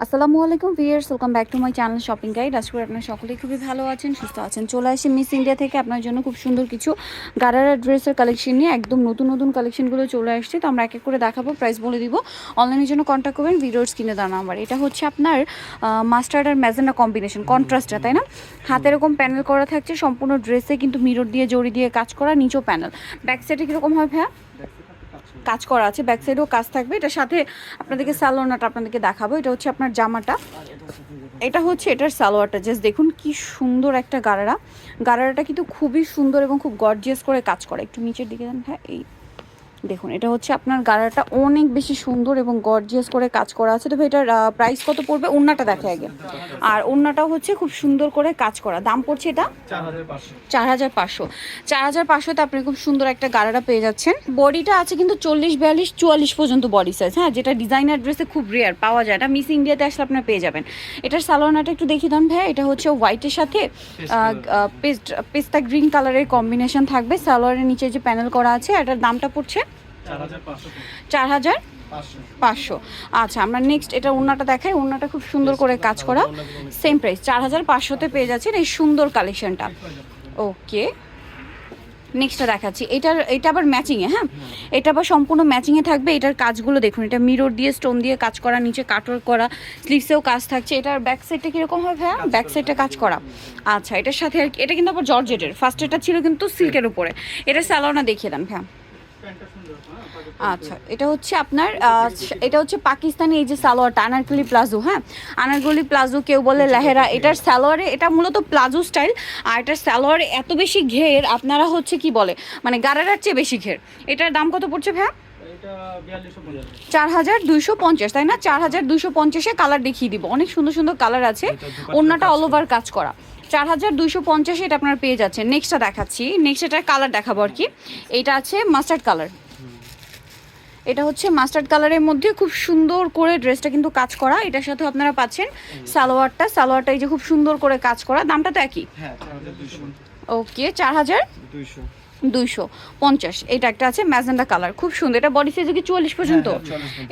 আসসালামু আলাইকুম viewers, welcome back to my channel shopping guide. আজকে আপনারা সকলেই খুবই ভালো আছেন, সুস্থ আছেন। চলে আসি মিস ইন্ডিয়া থেকে আপনার জন্য খুব সুন্দর কিছু গারারা ড্রেসের কালেকশন নিয়ে। একদম নতুন নতুন কালেকশনগুলো চলে আসছে, তো আমরা এক এক করে দেখাবো, প্রাইস বলে দিব। অনলাইনের জন্য কন্ট্যাক্ট করবেন ভিডিওর স্ক্রিনে দেওয়া নাম্বার। এটা হচ্ছে আপনার মাস্টার্ড আর ম্যাজেন্ডা কম্বিনেশন, কন্ট্রাস্টটা, তাই না? হাতে এরকম প্যানেল করা থাকছে, সম্পূর্ণ ড্রেসে কিন্তু মিরর দিয়ে জড়ি দিয়ে কাজ করা, নিচেও প্যানেল। ব্যাক সাইডে কীরকম হয় ভাইয়া? কাজ করা আছে, ব্যাক সাইডেও কাজ থাকবে। এটার সাথে আপনাদেরকে সালোয়ারটা আপনাদেরকে দেখাবো। এটা হচ্ছে আপনার জামাটা, এটা হচ্ছে এটার সালোয়ারটা। জাস্ট দেখুন কি সুন্দর একটা গারারাটা কিন্তু খুবই সুন্দর এবং খুব গর্জিয়াস করে কাজ করে। একটু নিচের দিকে দেন ভাই, এই দেখুন, এটা হচ্ছে আপনার গারাটা অনেক বেশি সুন্দর এবং গর্জিয়াস করে কাজ করা আছে। তো ভাই এটার প্রাইস কত পড়বে? ওড়নাটা দেখে আগে। আর ওড়নাটাও হচ্ছে খুব সুন্দর করে কাজ করা। দাম পড়ছে এটা 4,500। 4,500তে আপনি খুব সুন্দর একটা গারারা পেয়ে যাচ্ছেন। বডিটা আছে কিন্তু 40, 42, 44 পর্যন্ত বডি সাইজ, হ্যাঁ, যেটা ডিজাইনার ড্রেসে খুব রেয়ার পাওয়া যায়। এটা মিস ইন্ডিয়াতে আসলে আপনারা পেয়ে যাবেন। এটার সালোয়ারটা একটু দেখিয়ে দেন ভাই। এটা হচ্ছে হোয়াইটের সাথে পেস্তা গ্রিন কালারের কম্বিনেশন থাকবে। সালোয়ারের নিচে যে প্যানেল করা আছে, এটার দামটা পড়ছে 4,500। আচ্ছা, আমরা নেক্সট এটা ওড়নাটা দেখাই। ওড়নাটা খুব সুন্দর করে কাজ করা, সেম প্রাইস 4,500তে পেয়ে যাচ্ছেন এই সুন্দর কালেকশনটা। ওকে, নেক্সটটা দেখাচ্ছি। এটা আবার ম্যাচিংয়ে, হ্যাঁ, এটা আবার সম্পূর্ণ ম্যাচিংয়ে থাকবে। এটার কাজগুলো দেখুন, এটা মিরর দিয়ে স্টোন দিয়ে কাজ করা, নিচে কাটওয়ার্ক করা, স্লিভসেও কাজ থাকছে। এটার ব্যাক সাইডটা কীরকম হবে ভাইয়া? ব্যাক সাইডটা কাজ করা। আচ্ছা, এটার সাথে আর এটা কিন্তু আবার জর্জেটের, ফার্স্ট এটা ছিল কিন্তু সিল্কের উপরে। এটা স্যালোনা দেখিয়ে দেন ভাইয়া। আচ্ছা, এটা হচ্ছে আপনার এটা হচ্ছে পাকিস্তানি এই যে সালোয়ারটা, আনারকলি প্লাজো, হ্যাঁ, আনারকলি প্লাজো, কেউ বলে লেহেরা। এটার সালোয়ারে, এটা মূলত প্লাজো স্টাইল, আর এটার সালোয়ারে এত বেশি ঘের, আপনারা হচ্ছে কি বলে মানে গারারার চেয়ে বেশি ঘের। এটার দাম কত পড়ছে ভাইয়া? 4,250, তাই না? 4,250-এ কালার দেখিয়ে দিব, অনেক সুন্দর সুন্দর কালার আছে। ওড়নাটা অল ওভার কাজ করা। 4,250 এটা আপনারা পেয়ে যাচ্ছেন। নেক্সটটা দেখাচ্ছি, নেক্সট এটার কালার দেখাবো আর কি। এইটা আছে মাস্টার্ড কালার। এটা হচ্ছে মাস্টার্ড কালারের মধ্যে খুব সুন্দর করে ড্রেসটা কিন্তু কাজ করা। এটার সাথে আপনারা পাচ্ছেন সালোয়ারটা এই যে খুব সুন্দর করে কাজ করা। দামটা তো একই। ওকে, 4,250। এটা একটা আছে ম্যাজেন্ডা কালার, খুব সুন্দর। এটা বডি সাইজ কি 44 পর্যন্ত?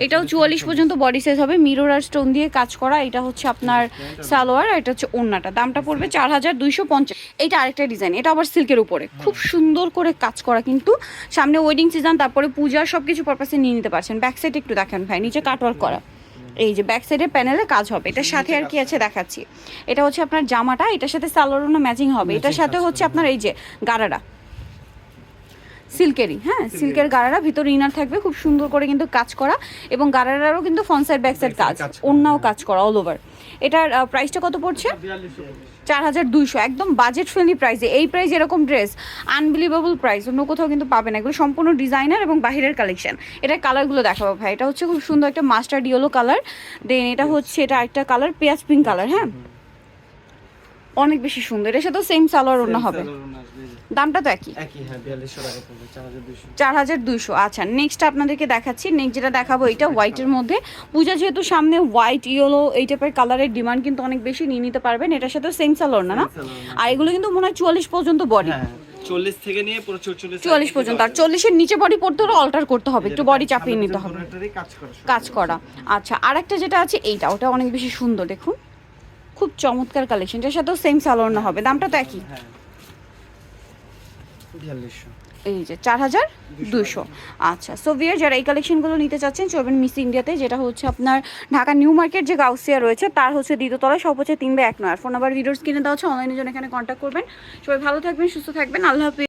এটাও 44 পর্যন্ত বডি সাইজ হবে, মিরর আর স্টোন দিয়ে কাজ করা। এটা হচ্ছে আপনার সালোয়ার, আর এটা হচ্ছে ওড়নাটা। দামটা পড়বে 4,250। এটা আরেকটা ডিজাইন, এটা আবার সিল্কের উপরে খুব সুন্দর করে কাজ করা। কিন্তু সামনে ওয়েডিং সিজন, তারপরে পূজা, সব কিছু পারপাসে নিয়ে নিতে পারছেন। ব্যাক সাইড একটু দেখেন ভাই, নিচে কাটওয়ার্ক করা, এই যে ব্যাক সাইডে প্যানেলে কাজ হবে। এটার সাথে আর কি আছে দেখাচ্ছি। এটা হচ্ছে আপনার জামাটা, এটার সাথে সালোয়ারও ম্যাচিং হবে। এটার সাথে হচ্ছে আপনার এই যে গারারা, সিল্কেরই, হ্যাঁ, সিল্কের গারারা, ভিতরে ইনার থাকবে, খুব সুন্দর করে কিন্তু কাজ করা। এবং গারারারও কিন্তু ফ্রন্ট সাইড ব্যাক সাইড কাজ, ওড়নাও কাজ করা অল ওভার। এটার প্রাইসটা কত পড়ছে? 4,200। একদম বাজেট ফ্রেন্ডলি প্রাইসে। এই প্রাইস এরকম ড্রেস আনবিলিভেবল প্রাইস অন্য কোথাও কিন্তু পাবেন। এগুলো সম্পূর্ণ ডিজাইনার এবং বাহিরের কালেকশন। এটার কালারগুলো দেখাবো ভাই। এটা হচ্ছে খুব সুন্দর একটা মাস্টার্ড ইয়েলো কালার। দেন এটা হচ্ছে এটা একটা কালার পেঁয়াজ পিঙ্ক কালার, হ্যাঁ, অনেক বেশি সুন্দর। এর সাথে সেম সালোয়ার ওড়না হবে। দামটা তো একই, 4,200। আচ্ছা, নেক্সট আপনাদেরকে দেখাচ্ছি। নেক্সট যেটা দেখাবো, এটা হোয়াইটের মধ্যে। পূজা যেহেতু সামনে, হোয়াইট ইয়েলো এই টাইপের কালারের ডিমান্ড কিন্তু অনেক বেশি, নিয়ে নিতে পারবেন। এটার সাথে সেম সালোয়ার না, আর এগুলো কিন্তু মনে হয় 44 পর্যন্ত বডি, 40 থেকে নিয়ে পুরো 44 পর্যন্ত। আর 40-এর নিচে বডি পড়তে হলে অল্টার করতে হবে, একটু বডি চাপিয়ে নিতে হবে, কাজ করা। আচ্ছা, আরেকটা যেটা আছে এইটা, ওটা অনেক বেশি সুন্দর, দেখুন খুব চমৎকার কালেকশন। এটার সাথেও সেম সালোয়ার না হবে। দামটা তো একই, এই যে 4,200। আচ্ছা, সো ভিউয়ার যারা এই কালেকশনগুলো নিতে চাচ্ছেন, চলবেন মিস ইন্ডিয়াতে, যেটা হচ্ছে আপনার ঢাকা নিউ মার্কেট যে গাউসিয়া রয়েছে, তার হচ্ছে দ্বিতীয় তলায়, সব হচ্ছে 3/1 নয়। ফোন নাম্বার ভিডিওস কিনে দেওয়া হচ্ছে, অনলাইনের জন্য এখানে কন্ট্যাক্ট করবেন। সবাই ভালো থাকবেন, সুস্থ থাকবেন, আল্লাহ হাফিজ।